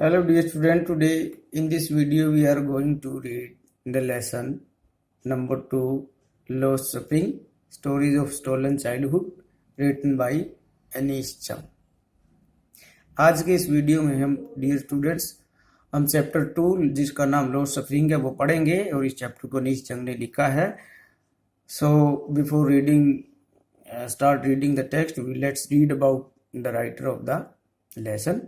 Hello dear student, today in this video we are going to read the lesson number 2, Lost Spring, Stories of Stolen Childhood, written by Anish Cham. आज के इस video में हम dear students हम chapter 2 जिसका नाम lost suffering है वो पढ़ेंगे और इस चैप्टर को अनीश चंग ने लिखा है. So before start reading the text, let's read about the writer of the lesson.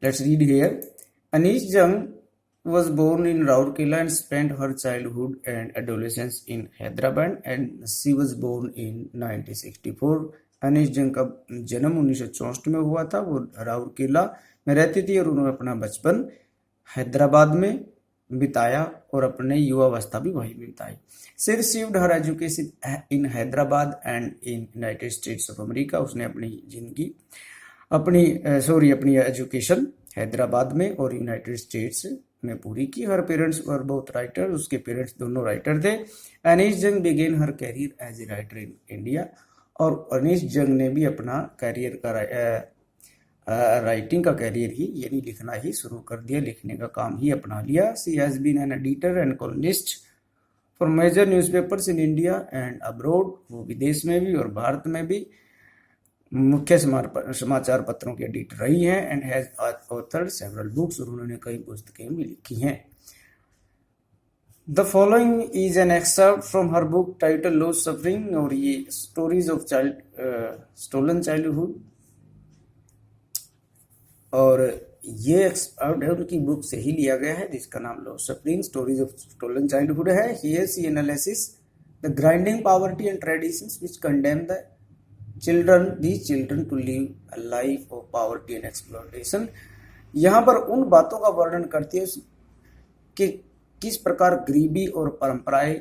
Let's read here. Anish Jung was born in Rourkela and spent her childhood and adolescence in Hyderabad, and she was born in 1964. Anish जंग का जन्म 1964 में हुआ था. वो राउरकेला में रहती थी और उन्होंने अपना बचपन हैदराबाद में बिताया और अपने युवावस्था भी वहीं बिताई. She received her education in Hyderabad and in United States of America. उसने अपनी एजुकेशन हैदराबाद में और यूनाइटेड स्टेट्स में पूरी की. Her parents were both writer. उसके पेरेंट्स दोनों राइटर थे. Anees Jung began her career as a writer in India. और अनीश जंग ने भी अपना कैरियर का राइटिंग का कैरियर ही यानी लिखना ही शुरू कर दिया, लिखने का काम ही अपना लिया. She has been an editor and columnist for major newspapers in India and abroad. वो विदेश में भी और भारत में भी मुख्य समाचार पत्रों की एडिटर रही हैं. And has authored several books. और उन्होंने कई पुस्तकें भी लिखी हैं. The following is an excerpt from her book title lost suffering. और ये स्टोरीज ऑफ स्टोलन चाइल्डहुड और ये एक्सपर्ट है उनकी बुक से ही लिया गया है जिसका नाम lost suffering stories of stolen childhood है. Here she analysis the grinding poverty and traditions which condemn the these children to live a life of poverty and exploitation. यहाँ पर उन बातों का वर्णन करती है कि किस प्रकार गरीबी और परंपराएं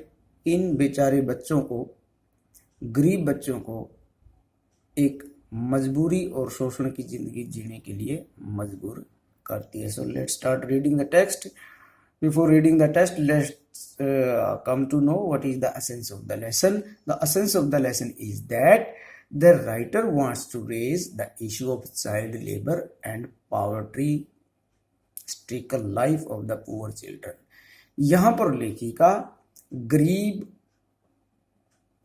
इन बेचारे गरीब बच्चों को एक मजबूरी और शोषण की जिंदगी जीने के लिए मजबूर करती है. So let's start reading the text. Before reading the text, let's come to know what is the essence of the lesson. The essence of the lesson is that the writer wants to raise the issue of child labor and poverty-stricken life of the poor children. यहाँ पर लेखिका गरीब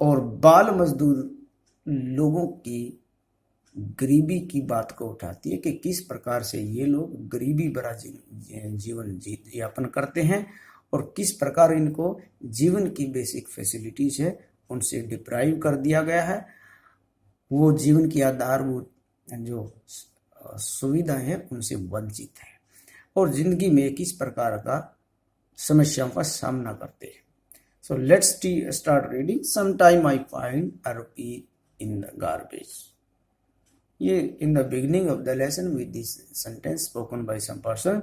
और बाल मजदूर लोगों की गरीबी की बात को उठाती है कि किस प्रकार से ये लोग गरीबी भरा जीवन यापन करते हैं और किस प्रकार इनको जीवन की बेसिक फैसिलिटीज है उनसे डिप्राइव कर दिया गया है. वो जीवन की आधारभूत जो सुविधाएं हैं उनसे वंचित है और जिंदगी में किस प्रकार का समस्याओं का सामना करते हैं. So let's start reading. Some time I find a rupee in the garbage. ये in the beginning of the lesson with this sentence spoken by some person.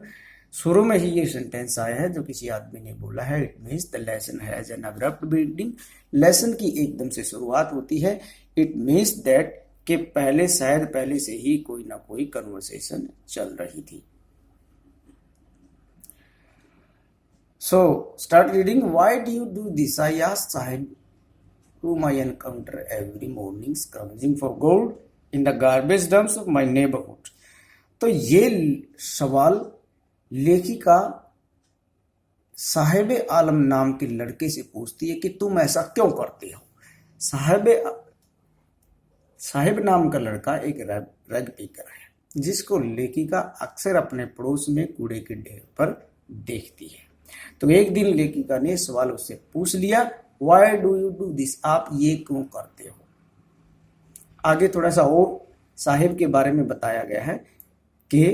शुरू में ही ये सेंटेंस आया है जो किसी आदमी ने बोला है. It means the lesson has an abrupt beginning. Lesson की एकदम से शुरुआत होती है. इट मीन्स दैट कि पहले से ही कोई ना कोई कन्वर्सेशन चल रही थी. So start reading. Why do you do this? I asked Sahib whom I encounter every morning scrounging for gold in the garbage dumps of my neighborhood. तो ये सवाल लेखिका साहिब आलम नाम के लड़के से पूछती है कि तुम ऐसा क्यों करते हो. साहिब नाम का लड़का एक रग पीकर है जिसको लेखिका अक्सर अपने पड़ोस में कूड़े के ढेर पर देखती है. तो एक दिन लेखिका ने सवाल उससे पूछ लिया, why do you do this? आप ये क्यों करते हो? आगे थोड़ा सा और साहिब के बारे में बताया गया है कि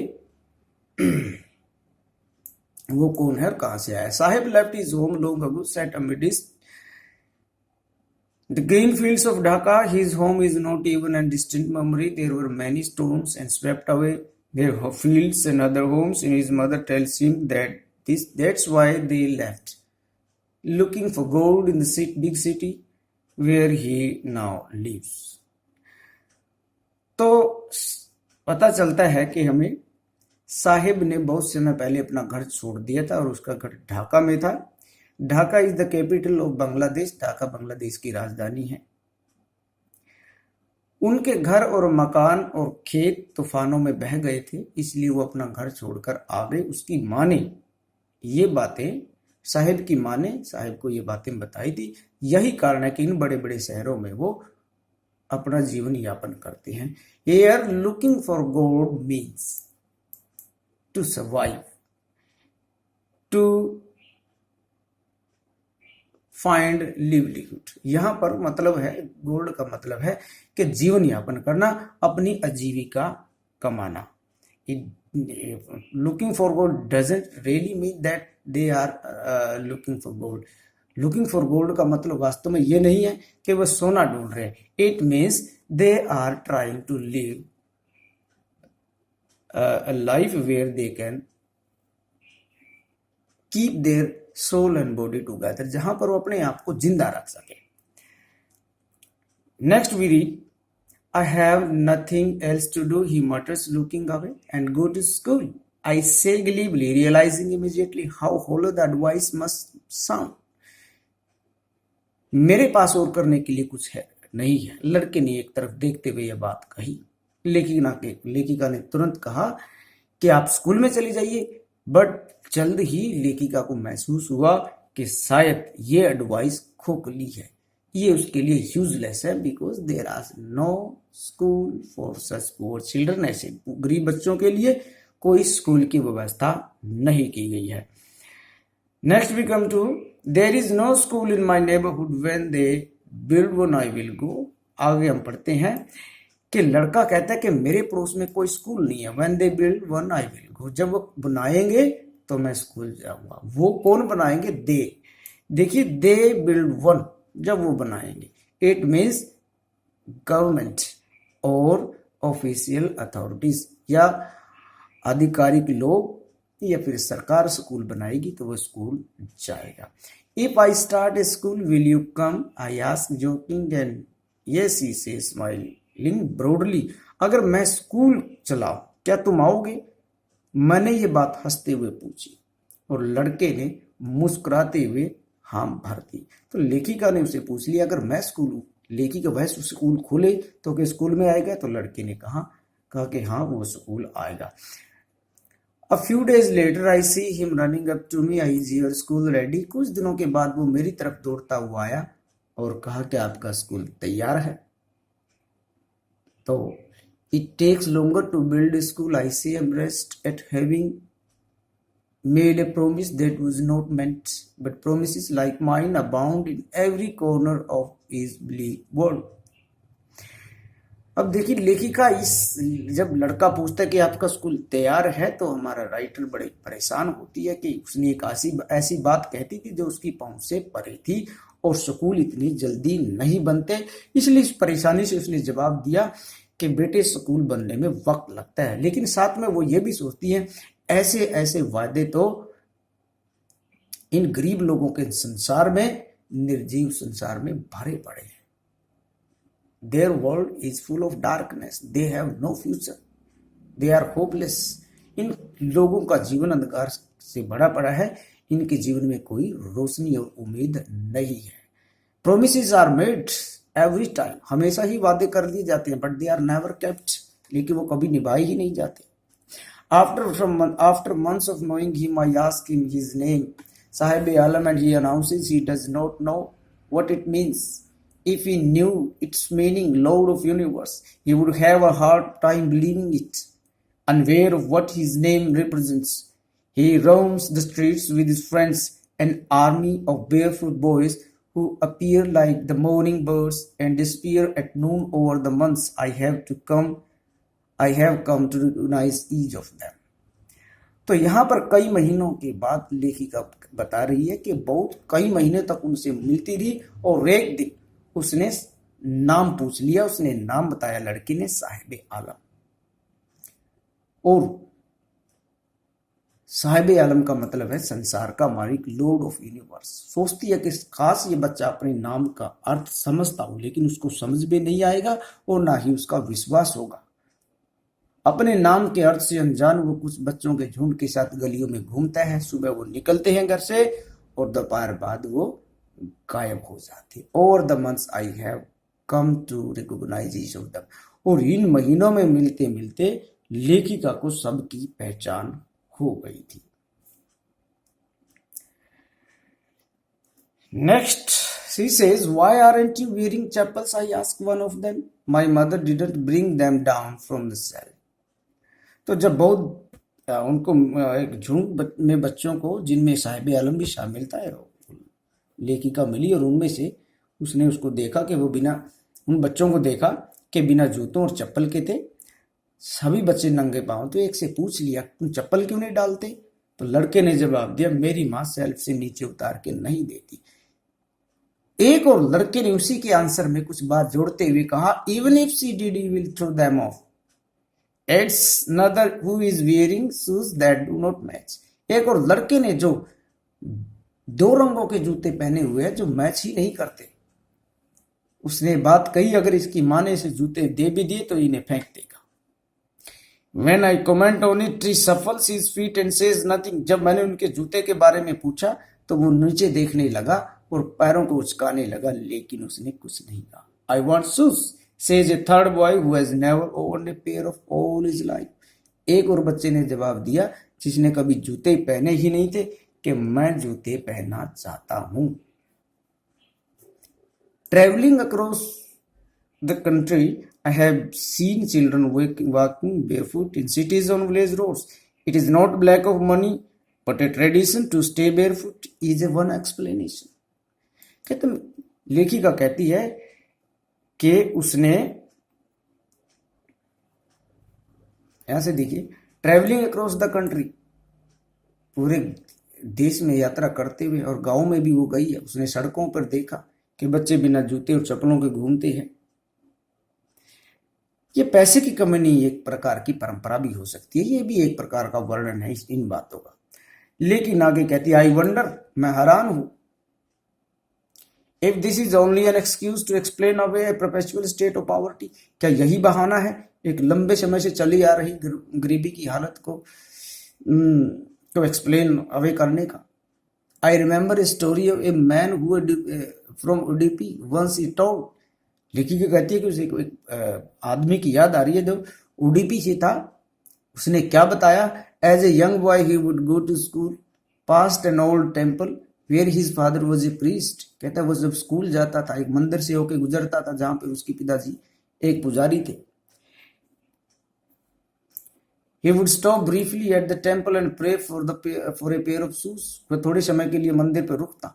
वो कौन है और कहां से आया. Saheb left his home long ago set amidst the green fields of Dhaka. His home is not even a distant memory. There were many storms and swept away their fields and other homes. And his mother tells him that's why they left, looking for gold in the big city where he now lives. तो पता चलता है कि हमें साहिब ने बहुत समय पहले अपना घर छोड़ दिया था और उसका घर ढाका में था. Dhaka is the capital of Bangladesh. Dhaka Bangladesh की राजधानी है. उनके घर और मकान और खेत तूफानों में बह गए थे, इसलिए वो अपना घर छोड़कर आ गए। उसकी माँ ने ये बातें, साहिब की माँ ने साहिब को ये बातें बताई थी। यही कारण है कि इन बड़े बड़े शहरों में वो अपना जीवन यापन करते हैं। Are looking for gold means to survive, to find livelihood. यहां पर मतलब है, गोल्ड का मतलब है कि जीवन यापन करना, अपनी आजीविका कमाना। Looking for gold doesn't really mean that they are looking for gold. Looking for gold का मतलब वास्तव में ये नहीं है कि वह सोना ढूंढ रहे हैं। It means they are trying to live a life where they can keep their soul and body together, जहां पर वो अपने आप को जिंदा रख सके। Next we read, I have nothing else to do, he mutters, looking away, and go to school. I say glibly, realizing immediately how hollow the advice must sound. मेरे पास और करने के लिए कुछ है नहीं है, लड़के ने एक तरफ देखते हुए यह बात कही। लेखिका ने तुरंत कहा कि आप स्कूल में चली जाइए, बट जल्द ही लेखिका को महसूस हुआ कि शायद ये एडवाइस खोखली है, ये उसके लिए यूजलेस है, because there are no school for such poor children. ऐसे गरीब बच्चों के लिए कोई स्कूल की व्यवस्था नहीं की गई है। Next we come to, there is no school in my neighbourhood, when they build one I will go. आगे हम पढ़ते हैं कि लड़का कहता है कि मेरे पड़ोस में कोई स्कूल नहीं है, when they build one I will गो, जब वो बनाएंगे तो मैं स्कूल जाऊंगा। वो कौन बनाएंगे? दे। देखिए, दे बिल्ड वन, जब वो बनाएंगे, इट मीन्स गवर्नमेंट और ऑफिशियल अथॉरिटीज या आधिकारिक लोग या फिर सरकार स्कूल बनाएगी तो वो स्कूल जाएगा। If I start A school will you come, I ask joking, and yes he says smiling broadly. अगर मैं स्कूल चलाऊं क्या तुम आओगे? मैंने ये बात हंसते हुए पूछी और लड़के ने मुस्कुराते हुए हाँ भर दी। तो लेखिका ने उसे पूछ लिया, अगर मैं स्कूल, लेखिका वह स्कूल खोले तो क्या स्कूल में आएगा? तो लड़के ने कहा कि हाँ वो स्कूल आएगा। A few days later I see him running up to me, is your school ready? कुछ दिनों के बाद वो मेरी तरफ दौड़ता हुआ आया और कहा कि आपका स्कूल तैयार है। तो it takes longer to build a school, I say, embarrassed at having made a promise that was not meant, but promises like mine abound in every corner of his bleak world. अब देखिए, लेखिका जब लड़का पूछता है कि आपका school तैयार है तो हमारा राइटर बड़े परेशान होती है कि उसने एक ऐसी बात कहती थी जो उसकी पहुंच से परे थी और स्कूल इतनी जल्दी नहीं बनते। इसलिए इस परेशानी से उसने जवाब दिया कि बेटे स्कूल बनने में वक्त लगता है, लेकिन साथ में वो ये भी सोचती है ऐसे ऐसे वादे तो इन गरीब लोगों के संसार में, निर्जीव संसार में भरे पड़े हैं। Their world is full of darkness. They have no future. They are hopeless. इन लोगों का जीवन अंधकार से भरा पड़ा है, इनके जीवन में कोई रोशनी और उम्मीद नहीं है। Promises are made every time. हमेशा ही वादे कर दिए जाते हैं, but they are never kept. लेकिन वो कभी निभाए ही नहीं जाते। After months of knowing him, I ask him his name, Sahib-e-Alam, and he announces he does not know what it means. If he knew its meaning, Lord of Universe, he would have a hard time believing it, unaware of what his name represents. He roams the streets with his friends, an army of barefoot boys who appear like the morning birds and disappear at noon. Over the months I have come to recognize each of them. तो यहाँ पर कई महीनों के बाद लेखिका बता रही है कि बहुत कई महीने तक उनसे मिलती रही और एक दिन उसने नाम पूछ लिया, उसने नाम बताया लड़की ने, साहिब आलम। और साहिब आलम का मतलब है संसार का मालिक, लॉर्ड ऑफ यूनिवर्स। सोचती है कि काश ये बच्चा अपने नाम का अर्थ समझता हो, लेकिन उसको समझ भी नहीं आएगा और ना ही उसका विश्वास होगा। अपने नाम के अर्थ से अनजान वो कुछ बच्चों के झुंड के साथ गलियों में घूमता है। सुबह वो निकलते हैं घर से और दोपहर बाद वो गायब हो जाती। Over the months I have come to recognize each of them. और इन महीनों में मिलते मिलते लेखिका को सबकी पहचान हो गई थी। Next, she says, "Why aren't you wearing chappals?" I asked one of them. "My mother didn't bring them down from the cell." तो जब बहुत उनको एक झुंड में बच्चों को, जिनमें साहिब आलम भी शामिल था, लेखिका मिली और उनमें से उसने उसको देखा कि वो बिना, उन बच्चों को देखा कि बिना जूतों और चप्पल के थे। सभी बच्चे नंगे पांव। तो एक से पूछ लिया, तुम चप्पल क्यों नहीं डालते? तो लड़के ने जवाब दिया, मेरी माँ सेल्फ से नीचे उतार के नहीं देती। एक और लड़के ने उसी के आंसर में कुछ बात जोड़ते हुए कहा, even if she did you will throw them off. Adds another who is wearing shoes that do not match। एक और लड़के ने जो 2 रंगों के जूते पहने हुए हैं जो मैच ही नहीं करते, उसने बात कही, अगर इसकी मां ने इसे जूते दे भी दिए तो इन्हें फेंक देगा। When I comment on it, he shuffles his feet and says nothing। जब मैंने उनके जूते के बारे में पूछा तो वो नीचे देखने लगा और पैरों को उचकाने लगा, लेकिन उसने कुछ नहीं कहा। I want shoes, says a third boy who has never owned a pair of all his life। एक और बच्चे ने जवाब दिया, जिसने कभी जूते पहने ही नहीं थे, कि मैं जूते पहनना चाहता हूं। Traveling across the country, I have seen children walking barefoot in cities on village roads। It is not lack of money, but a tradition to stay barefoot is a one explanation। कहते, लेखिका कहती है कि उसने, यहां से देखिए, travelling across the country, पूरे देश में यात्रा करते हुए, और गांव में भी वो गई है, उसने सड़कों पर देखा कि बच्चे बिना जूते और चप्पलों के घूमते हैं। ये पैसे की कमी नहीं, एक प्रकार की परंपरा भी हो सकती है, ये भी एक प्रकार का वर्णन है इन बातों का। लेकिन आगे कहती है, आई वंडर, मैं हैरान हूं, if this is only an excuse to explain away a perpetual state of poverty. क्या यही बहाना है एक लंबे समय से चली आ रही गरीबी की हालत को एक्सप्लेन अवे करने का। I remember a story of a man who from Udupi once he told. लेखिका कहती है कि उसे एक आदमी की याद आ रही है जो उडुपी से था। उसने क्या बताया, as a young boy he would go to school past an old temple where his father was a priest. कहता है वो जब स्कूल जाता था, एक मंदिर से होकर गुजरता था जहां पे उसके पिताजी एक पुजारी थे। He would stop briefly at the temple and pray for a pair of shoes। वह थोड़े समय के लिए मंदिर पर रुकता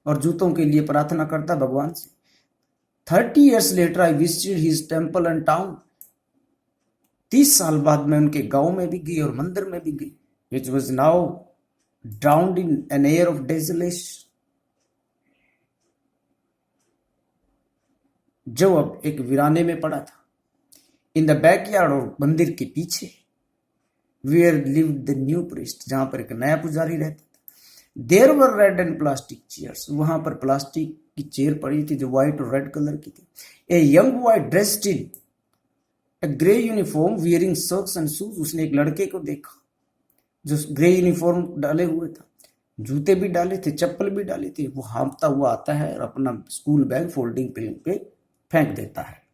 और जूतों के लिए प्रार्थना करता भगवान से। 30 years later I visited his temple and town। 30 साल बाद मैं उनके गांव में भी गई और मंदिर में भी गई। Which was now drowned in an air of desolation। जो अब एक वीराने में पड़ा था। In the backyard, और मंदिर के पीछे, where lived the new priest, जहां पर एक नया पुजारी रहता था। There were red and plastic chairs। वहां पर प्लास्टिक की चेयर पड़ी थी जो व्हाइट और रेड कलर की थी। A young boy dressed in a grey uniform wearing socks and shoes। उसने एक लड़के को देखा जो ग्रे यूनिफॉर्म डाले हुए था, जूते भी डाले थे, चप्पल भी डाली थी। वो हाँफता हुआ आता है और अपना स्कूल बैग फोल्डिंग पिन पे फेंक देता है।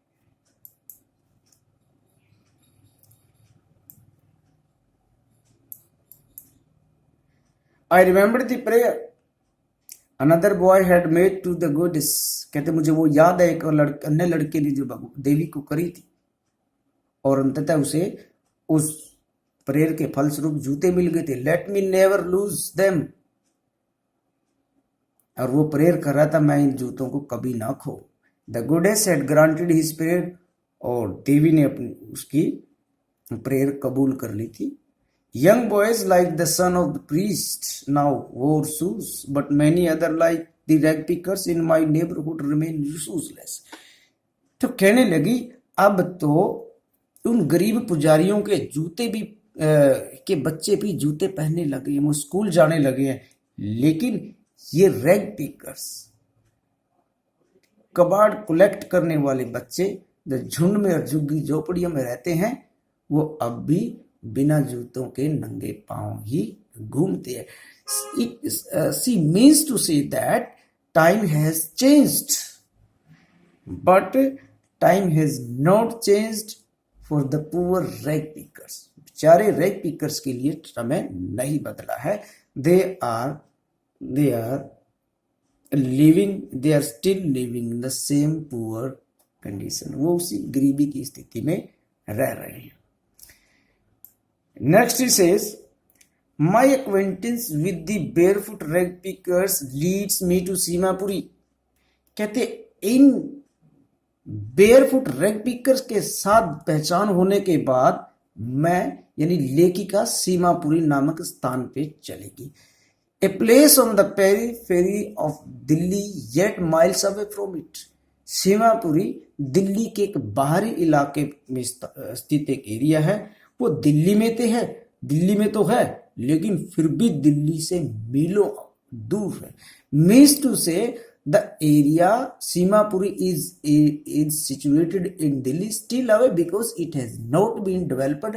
I remembered the prayer another boy had made to the goddess। कहते मुझे वो याद है, एक अन्य लड़के ने जो देवी को करी थी और अंततः उसे उस प्रेयर के फलस्वरूप जूते मिल गए थे। Let me never lose them। और वो प्रेयर कर रहा था, मैं इन जूतों को कभी ना खो। The goddess had granted his prayer। और देवी ने अपनी उसकी प्रेयर कबूल कर ली थी। Young boys like the son of the priest now wore shoes, but many other like the rag pickers in my neighborhood remain shoeless। तो कहने लगी, अब तो उन गरीब पुजारियों के जूते भी के बच्चे भी जूते पहनने लगे हैं, वो स्कूल जाने लगे हैं, लेकिन ये रैग पिकर्स, कबाड़ कलेक्ट करने वाले बच्चे जो झुंड में और झुग्गी झोपड़ियों में रहते हैं, वो अब भी बिना जूतों के नंगे पांव ही घूमते हैं। She means to say that time has changed। But time has not changed for the poor rag pickers. बेचारे रैग पिकर्स के लिए समय नहीं बदला है। They are they are still living in the same poor condition. वो उसी गरीबी की स्थिति में रह रहे हैं। Next it says my acquaintance with the barefoot rag pickers leads me to Seemapuri. कहते इन बेयरफुट रैग पिकर्स के साथ पहचान होने के बाद मैं यानी लेखिका सीमापुरी नामक स्थान पे चलेगी। A place on the periphery of Delhi yet miles away from it. Seemapuri Delhi के एक बाहरी इलाके में स्थित एक एरिया है। वो दिल्ली में तो है लेकिन फिर भी दिल्ली से मीलों दूर है। मीन्स टू से the area Seemapuri is situated in Delhi still away because it has not been developed.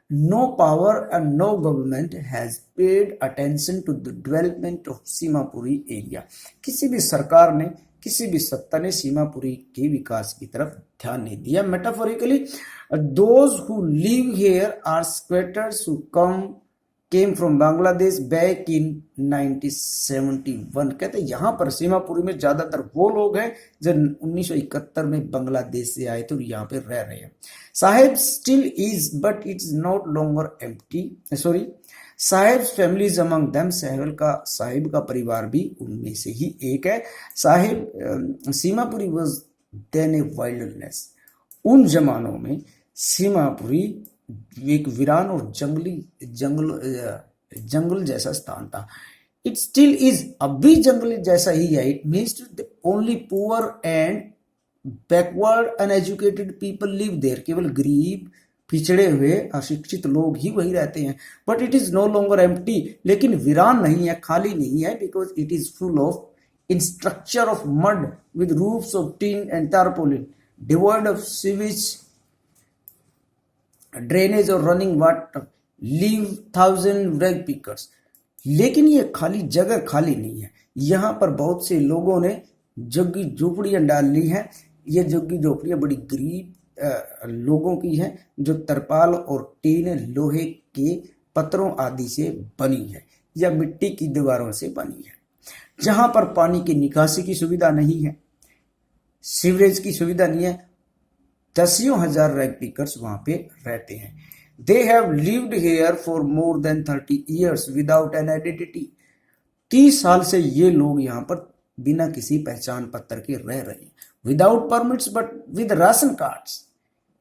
No power and no government has paid attention to the development of Seemapuri area. किसी भी सरकार ने, किसी भी सत्ता ने सीमापुरी के विकास की तरफ ध्यान नहीं दिया। Metaphorically, those who live here are squatters who came from Bangladesh back in 1971। कहते हैं यहाँ पर सीमापुरी में ज्यादातर वो लोग हैं जो 1971 में बांग्लादेश से आए थे और यहाँ पे रह रहे हैं। Saheb still is but it's not longer empty. Saheb family is among them. Saheb का परिवार भी उनमें से ही एक है। Saheb Seemapuri was then a wildness. उन जमानों में सीमापुरी एक वीरान और जंगल जैसा स्थान था। इट स्टिल इज, अब भी जंगल जैसा ही है। It means only poor and backward uneducated people live there. केवल गरीब, पिछड़े हुए, अशिक्षित लोग ही वही रहते हैं। But it is no longer empty. लेकिन वीरान नहीं है, खाली नहीं है, because it is full of in structure of mud with roofs of tin and tarpaulin, devoid of sewage, drainage और running water, live 1000 rag pickers. लेकिन ये जगह खाली नहीं है। यहाँ पर बहुत से लोगों ने झुग्गी झोपड़ियां डाल ली हैं। ये झुग्गी झोपड़ियां बड़ी गरीब लोगों की हैं जो तरपाल और टीन, लोहे के पत्रों आदि से बनी है या मिट्टी की दीवारों से बनी है। जहां पर पानी की निकासी की सुविधा नहीं है, सीवरेज की सुविधा नहीं है। दसियों हजार रैग पिकर्स वहां पे रहते हैं। They have lived here for more than 30 years without an identity. 30 साल से ये लोग यहाँ पर बिना किसी पहचान पत्र के रह रहे हैं। Without permits but with ration cards.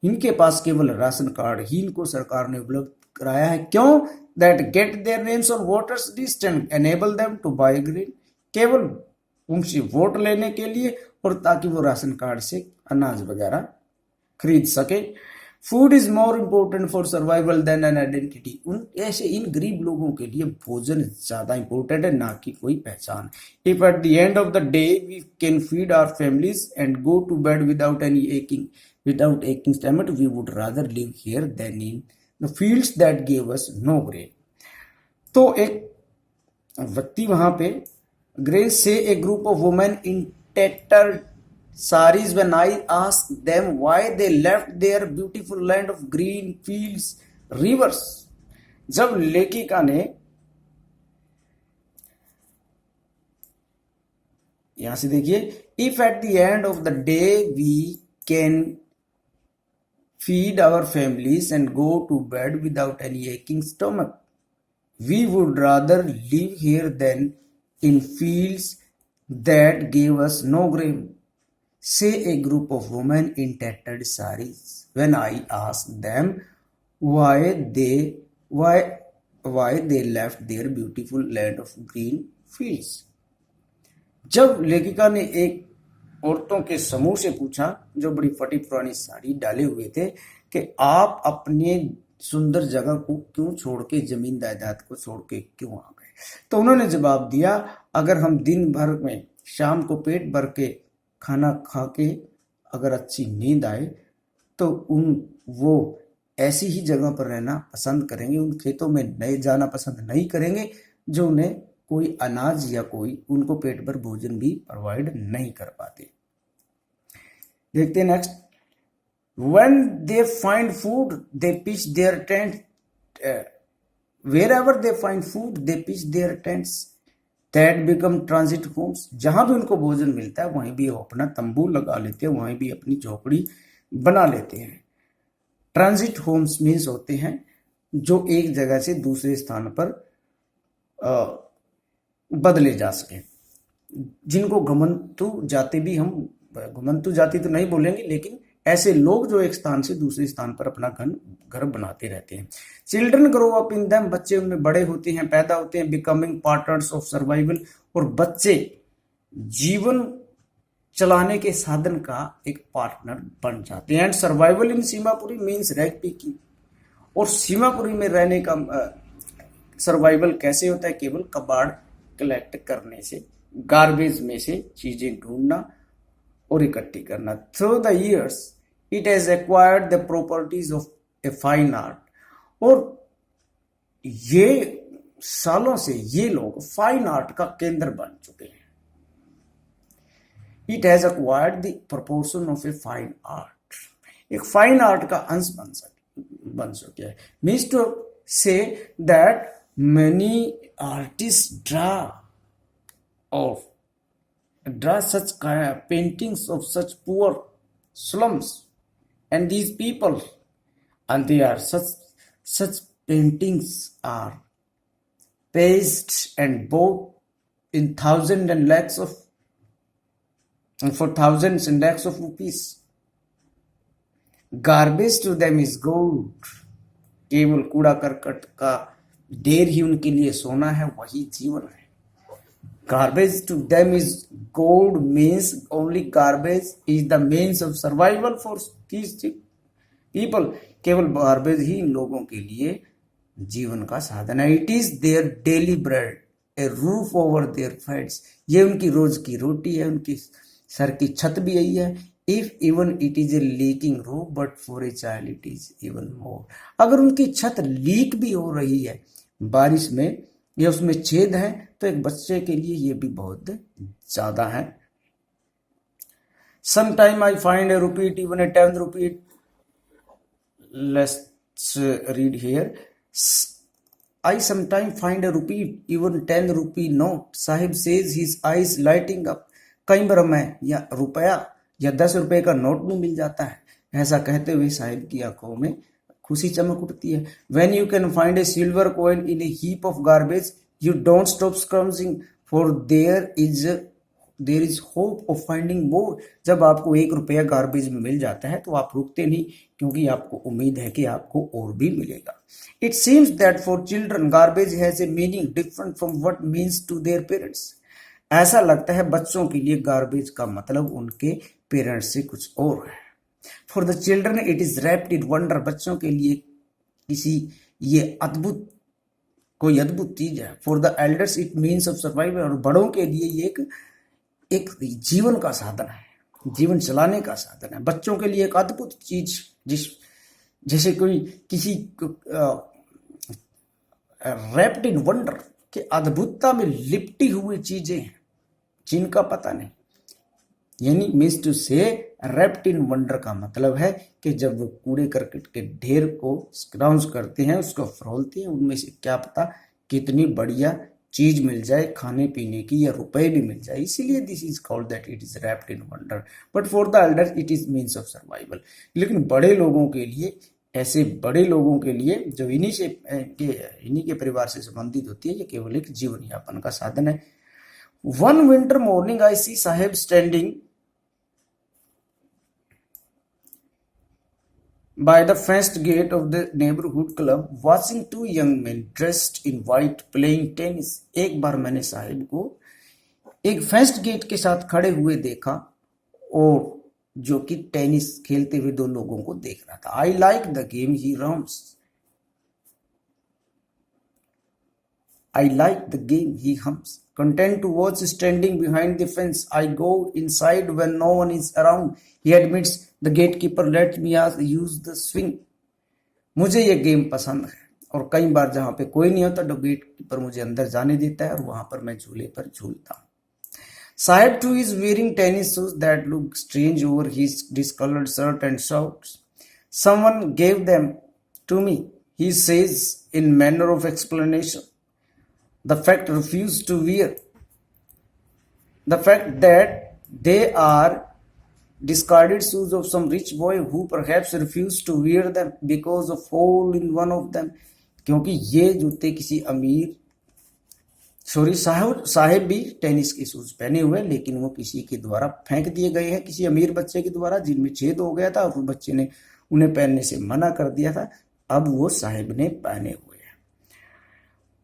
इनके पास केवल राशन कार्ड ही इनको सरकार ने उपलब्ध कराया है। क्यों? That get their names on voters list and enable them to buy grain. केवल उनसे वोट लेने के लिए और ताकि वो राशन कार्ड से अनाज वगैरह खरीद सके। Food is more important for survival than an identity. इन गरीब लोगों के लिए भोजन ज्यादा इंपॉर्टेंट है, ना कि कोई पहचान। If at the end of the day we can feed our families and go to bed without aching stomach, we would rather live here than in the fields that gave us no grain। तो एक व्यक्ति वहां पे grain से a group of women in tattered saris when I asked them why they left their beautiful land of green fields, rivers। जब लेखिका ने यहां से देखिए, if at the end of the day we can feed our families and go to bed without any aching stomach, we would rather live here than in fields that gave us no grain, say a group of women in tattered saris when I asked them why they left their beautiful land of green fields। जब लेखिका ने एक औरतों के समूह से पूछा जो बड़ी फटी पुरानी साड़ी डाले हुए थे कि आप अपने सुंदर जगह को क्यों छोड़ के, जमीन जायदाद को छोड़ के क्यों आ गए, तो उन्होंने जवाब दिया, अगर हम दिन भर में शाम को पेट भर के खाना खा के अगर अच्छी नींद आए तो वो ऐसी ही जगह पर रहना पसंद करेंगे, उन खेतों में नहीं जाना पसंद नहीं करेंगे जो उन्हें कोई अनाज या कोई उनको पेट भर भोजन भी प्रोवाइड नहीं कर पाते। देखते हैं next. When they find food, they pitch their tent. Wherever they find food, they pitch their tents. That become transit homes. जहां भी उनको भोजन मिलता है वहीं भी वो अपना तंबू लगा लेते हैं, वहीं भी अपनी झोपड़ी बना लेते हैं। ट्रांजिट होम्स मीन्स होते हैं जो एक जगह से दूसरे स्थान पर बदले जा सके, जिनको घुमंतु जाति भी, हम घुमंतु जाति तो नहीं बोलेंगे, लेकिन ऐसे लोग जो एक स्थान से दूसरे स्थान पर अपना घर बनाते रहते हैं। Children grow up in them, बच्चे उनमें बड़े होते हैं, पैदा होते हैं। बिकमिंग पार्टनर्स ऑफ सर्वाइवल, और बच्चे जीवन चलाने के साधन का एक पार्टनर बन जाते हैं। And survival in Seemapuri means rag picking, और सीमापुरी में रहने का सर्वाइवल कैसे होता है? केवल कबाड़ कलेक्ट करने से, गार्बेज में से चीजें ढूंढना और इकट्ठी करना। Through the years it has acquired the properties of a fine art, और ये सालों से ये लोग फाइन आर्ट का केंद्र बन चुके हैं। It has acquired the proportion of a fine art, एक फाइन आर्ट का अंश बन चुके हैं। Means to say that many artists draw such paintings of such poor slums, and these people, and they are such paintings are paste and bought in thousands and lakhs of, and for thousands and lakhs of rupees. Garbage to them is gold, केवल कूड़ा करकट का ढेर ही उनके लिए सोना है, वही जीवन है। Garbage to them is gold means only garbage is the means of survival for these people. केवल गार्बेज ही इन लोगों के लिए जीवन का साधन है। It is their daily bread, a roof over their heads. ये उनकी रोज की रोटी है, उनकी सर की छत भी यही है। If even it is a leaking roof, but for a child it is even more. अगर उनकी छत लीक भी हो रही है बारिश में या उसमें छेद है, तो एक बच्चे के लिए ये भी बहुत ज्यादा है। Sometime I find a rupee, even a 10 rupee. Let's read here. I sometimes find a rupee, even 10 rupee note. Sahib says his eyes lighting up. कई बार मैं या रुपया या 10 रुपए का नोट भी मिल जाता है। ऐसा कहते हुए साहिब की आंखों में खुशी चमक उठती है। When you can find a silver coin in a heap of garbage, you don't stop scrounging, for there is hope of finding more. जब आपको 1 रुपया गार्बेज में मिल जाता है तो आप रुकते नहीं, क्योंकि आपको उम्मीद है कि आपको और भी मिलेगा। It seems that for children garbage has a meaning different from what means to their parents. ऐसा लगता है बच्चों के लिए गार्बेज का मतलब उनके पेरेंट्स से कुछ और है। For the children it is wrapped in wonder, बच्चों के लिए ये कोई अद्भुत चीज है। For the elders it means of survival, और बड़ों के लिए ये एक जीवन का साधन है, जीवन चलाने का साधन है। बच्चों के लिए एक अद्भुत चीज, जैसे कोई किसी रैप्ड इन वंडर के अद्भुतता में लिपटी हुई चीजें हैं जिनका पता नहीं। यानी मीन्स टू से रैप्ड इन वंडर का मतलब है कि जब वो कूड़े करकट के ढेर को स्क्राउंज करते हैं, उसको फरोलते हैं, उनमें से क्या पता कितनी बढ़िया चीज मिल जाए खाने पीने की, या रुपए भी मिल जाए। इसीलिए this is called that it is wrapped in wonder, but for the Elder it is means of survival. लेकिन बड़े लोगों के लिए, ऐसे बड़े लोगों के लिए जो इन्हीं के परिवार से संबंधित होती है, ये केवल एक जीवन यापन का साधन है। One winter morning I see Sahib standing by the fenced gate of the neighborhood club watching 2 young men dressed in white playing tennis. एक बार मैंने साहिब को एक फेंस्ड गेट के साथ खड़े हुए देखा, और जो कि टेनिस खेलते हुए 2 लोगों को देख रहा था। I like the game he runs. I like the game he hums. Content to watch standing behind the fence. I go inside when no one is around. He admits the gatekeeper let me use the swing. मुझे ये game पसंद है, और कई बार जहां पे कोई नहीं होता तो गेटकीपर मुझे अंदर जाने देता है, और वहां पर मैं झूले पर झूलता हूँ। Sahib too is wearing tennis shoes that look strange over his discolored shirt and shorts. Someone gave them to me, he says in manner of explanation. The fact refused to wear. The fact that they are discarded shoes of some rich boy who perhaps refused to wear them because of hole in one of them. क्योंकि ये जूते किसी अमीर साहिब भी tennis के shoes पहने हुए, लेकिन वो किसी के द्वारा फेंक दिए गए हैं, किसी अमीर बच्चे के द्वारा जिनमें छेद हो गया था और उस बच्चे ने उन्हें पहनने से मना कर दिया था। अब वो साहिब ने पहने हुए हैं।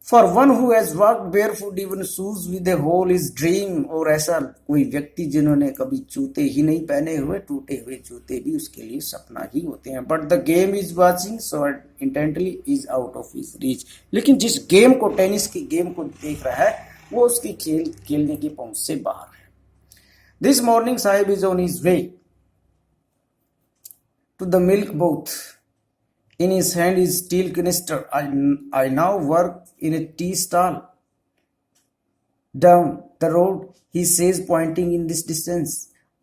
For one who has walked barefoot even shoes with a hole is dream। और ऐसा कोई व्यक्ति जिन्होंने कभी जूते ही नहीं पहने हुए, टूटे हुए जूते भी उसके लिए सपना ही होते हैं। But the game is watching so intently is out of his reach. लेकिन जिस गेम को, टेनिस की गेम को देख रहा है, वो उसकी खेलने की पहुंच से बाहर है। This morning Saheb is on his way to the milk booth. In his hand is steel canister. I now work in a tea stall down the road, he says, pointing in this distance.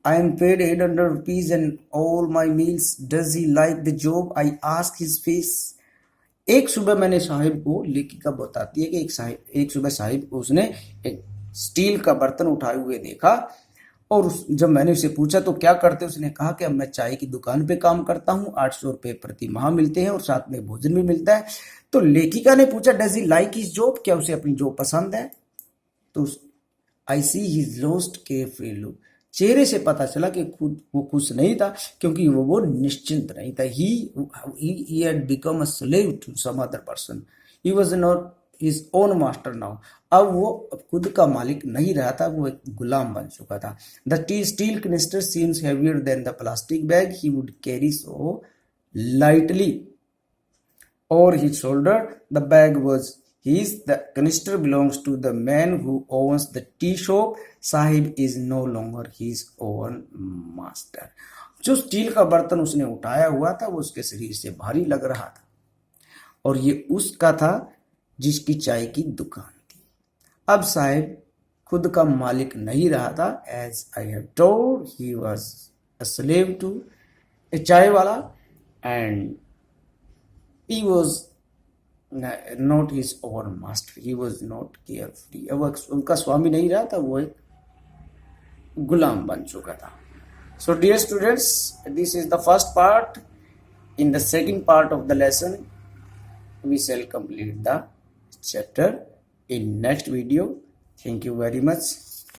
I am paid 800 rupees and all my meals. Does he like the job? I ask his face. एक सुबह मैंने साहिब को, लेखिका बताती है कि एक सुबह साहिब को उसने एक स्टील का बर्तन उठाए हुए देखा, और जब मैंने उसे पूछा तो क्या करते, उसने कहा कि अब मैं चाय की दुकान पे काम करता हूँ, 800 रुपये प्रति माह मिलते हैं और साथ में भोजन भी मिलता है। तो लेखिका ने पूछा, does he like his job, क्या उसे अपनी जॉब पसंद है? तो I see his lost carefree look. चेहरे से पता चला कि खुद वो खुश नहीं था, क्योंकि वो निश्चिंत नहीं था। he had become a slave to some other person. He was not his own master now. अब वो खुद का मालिक नहीं रहा था, वो एक गुलाम बन चुका था। The steel canister seems heavier than the plastic bag he would carry so lightly over his shoulder. The bag was his. The canister belongs to the man who owns the tea shop. Sahib is no longer his own master. जो steel का बर्तन उसने उठाया हुआ था वो उसके शरीर से भारी लग रहा था, और ये उसका था जिसकी चाय की दुकान थी। अब साहिब खुद का मालिक नहीं रहा था। As I have told, he was a slave to a chai wala, and he was not his own master, he was not care free. अब उनका स्वामी नहीं रहा था, वो एक गुलाम बन चुका था। So dear students, this is the first part. In the second part of the lesson, we shall complete the chapter in next video. Thank you very much.